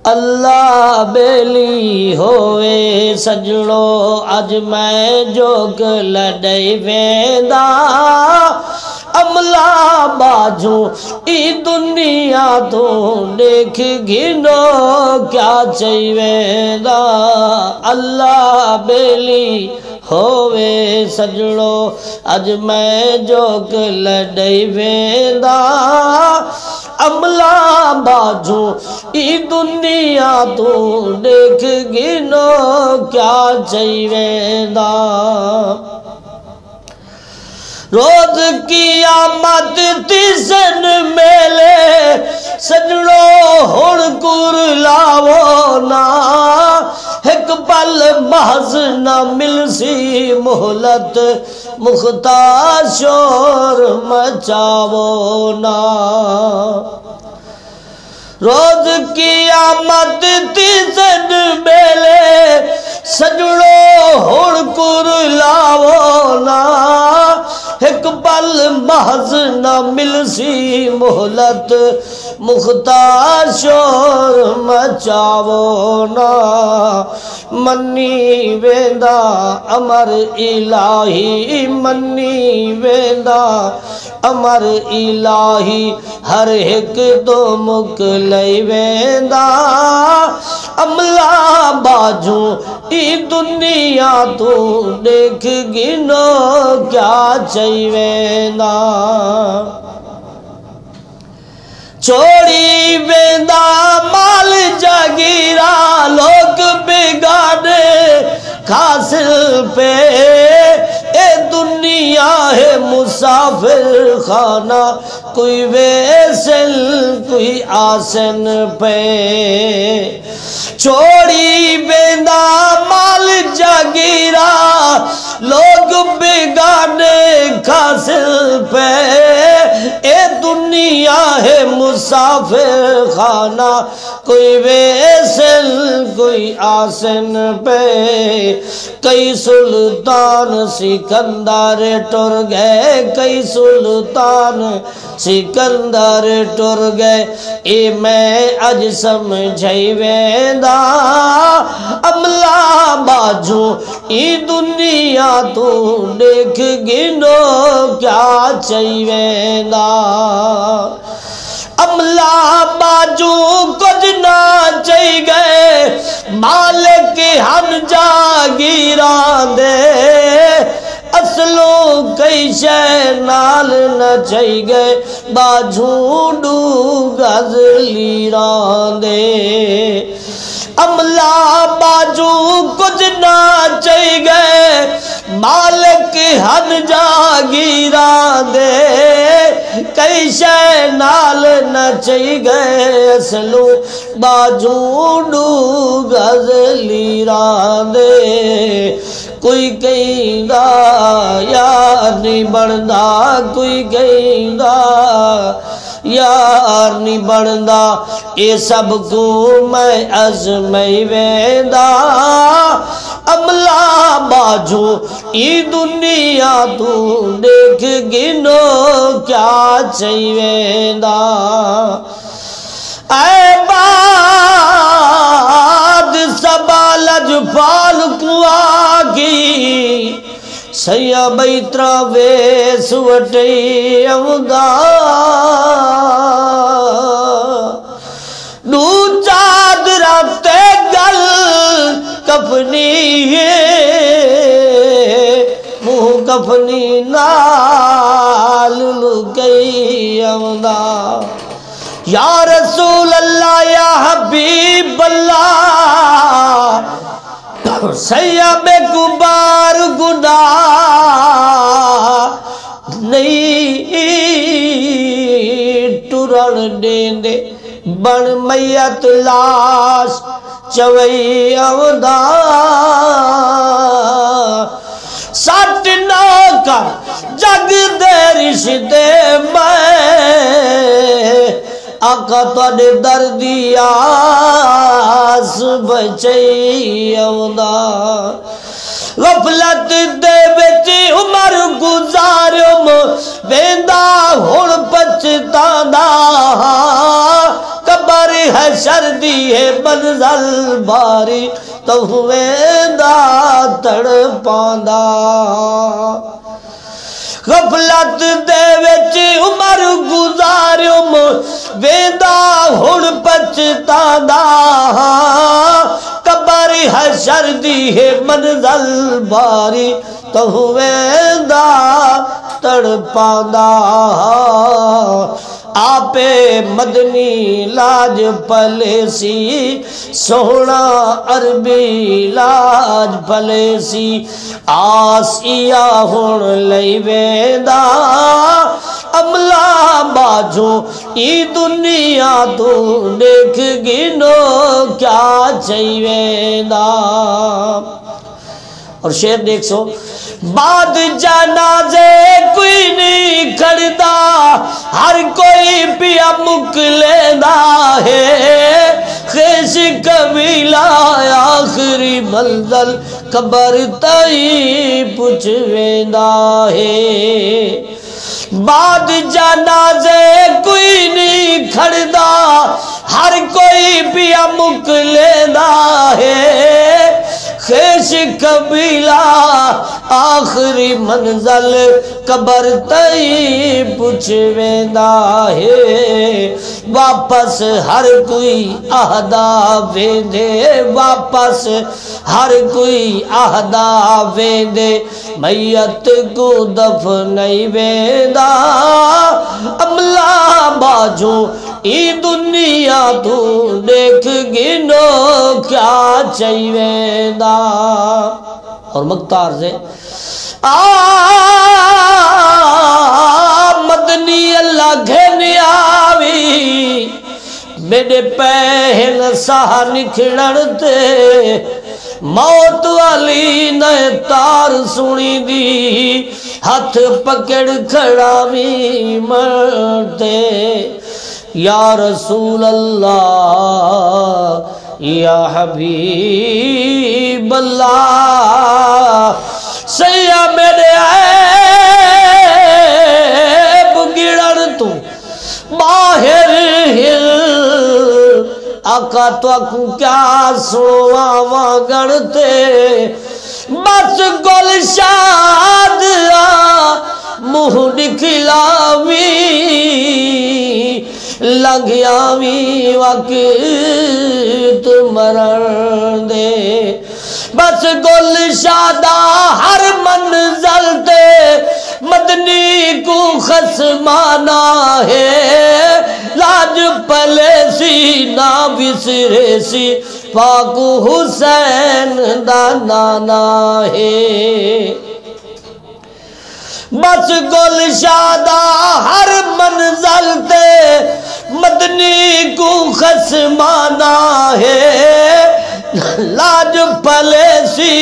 अल्लाह बेली होवे सजड़ो अज मैं जोग लड़ई वेंदा अमला बाजू ई दुनिया तो देख गिनो क्या चाहिए वेंदा अल्लाह बेली होवे सजड़ो अज मैं जोग लड़ई वेंदा अमला बाजू ई दुनिया तू देख गिनो क्या चाहिए वेंदा रोज कियामत तिसन मेले सजड़ो हुण कुर लावो ना एक पल महज न मिलसी मोहलत मुख्तार शोर मचावो ना रोज कियामत तिसन मेले सजड़ो हुण कुर लावो ना एक पल महज न मिलसी मोहलत मुख्तार शोर मचावो ना मन्नी वेंदा अमर इलाही मन्नी वेंदा अमर इलाही हर एक दो मुक लई वेंदा अमला बाजू ई दुनिया तू देख गिनो क्या चाहिए वेंदा छोड़ी वेंदा माल जागीरा लोग बिगाड़े खासिल पे ए दुनिया है मुसाफिर खाना कोई वैसल कोई आसन पे छोड़ी वेंदा माल जागीरा लोग बिगाड़े खासिल पे ए दुनिया है मुसाफिर खाना कोई वैसल कोई आसन पे कई सुल्तान सिकंदर टुर गए कई सुल्तान सिकंदर टुर गए ए मैं अज समझई वेंदा अमला बाजू ई दुनिया तू देख गिनो क्या चाहिए वेंदा अमला बाजू कुछ ना चाहिए गए मालिक हन जागीरा दे असलो कई शय नाल न चाहिए बाजू डू गजलीरा दे अमला बाजू कुछ ना चाहिए मालिक हन जागीरा दे कई शय नाल न चाहिए असलू बाजू डू गजलीरा दे कोई कहिंदा यार नहीं बनदा कोई कहिंदा यार नहीं बनदा ये सब को मैं अजमई वेंदा अमला बाजू ई दुनिया तू देख गिनो क्या चाहिए वेंदा ऐ बाद सबालज पाल कुआ की सैया बैत्रा वेस वटई अवदा दू चादरा ते गल कफनी मुँह कफनी नाल लुकई अवदा या रसूल अल्लाह या हबीब अल्लाह सैया बेकुबार गुनाह नहीं टुरण देंदे बन मैयत लाश चवई अवदा सट नौकर जग दे रिश्ते में आका तुहाडे दर्दी आस बचई आउंदा गफलत दे विच उमर गुजारियो वेंदा हुण पछतांदा कबर है सर्दी है मंजल बारी तो वेंदा तड़पांदा गफलत दे विच उमर गुजारियो वेंदा हुण पछतांदा कबर है सर्दी है मंजल बारी तो वेंदा तड़पांदा आपे मदनी लाज पलेसी सोहना अरबी लाज पलेसी आसिया हुण लई वेंदा अमला बाजू ई दुनिया तू देख गिनो क्या चाहिए। और शेर देख सो बाद जनाजे कोई नहीं खड़दा हर कोई पिया मुक लेंदा है खेश कबीला आखिरी मंजल कबर तई पुछ वेंदा है बाद जनाजे कोई नहीं खड़दा हर कोई पिया मुक लेंदा है खेश कबीला आखिरी मंजल कबर तई पुछ वेंदा है वापस हर कोई आहदा वेंदे वापस हर कोई आहदा वेंदे मैयत को दफनई वेंदा अमला बाजू ई दुनिया तू देख गिनो क्या चाहिए। और मुख्तार से मदनी अल्लाह घेने आवी मेरे पहन साह निखड़न ते मौत वाली न तार सुनी दी हाथ पकड़ खड़ावी मरते या रसूल अल्लाह या हबीब अल्लाह सैया मेरे ऐब गिड़न तू बाहर हिल आका तो क्या सोवा गणते बस गुलशाद मुँह दिखलावी लगियावी वक्त मरण दे बस गुलशादा हर मंजल ते मदनी को खसमाना है लाज पलेसी ना बिसरेसी पाक हुसैन दा नाना है बस गुलशादा हर मंजल ते मदनी को खसमाना है लाज पलेसी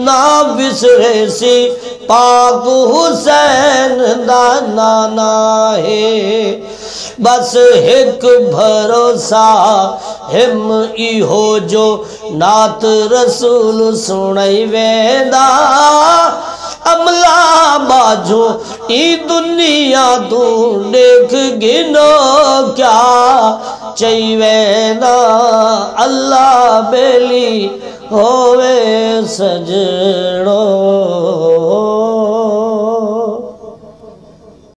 ना बिसरेसी पाक हुसैन दा नाना है बस एक भरोसा हिम इहो जो नात रसूल सुनाई वेंदा अमला बाजू ई दुनिया तू देख गिनो क्या चाहिए ना अल्लाह बेली होवे सजड़ो।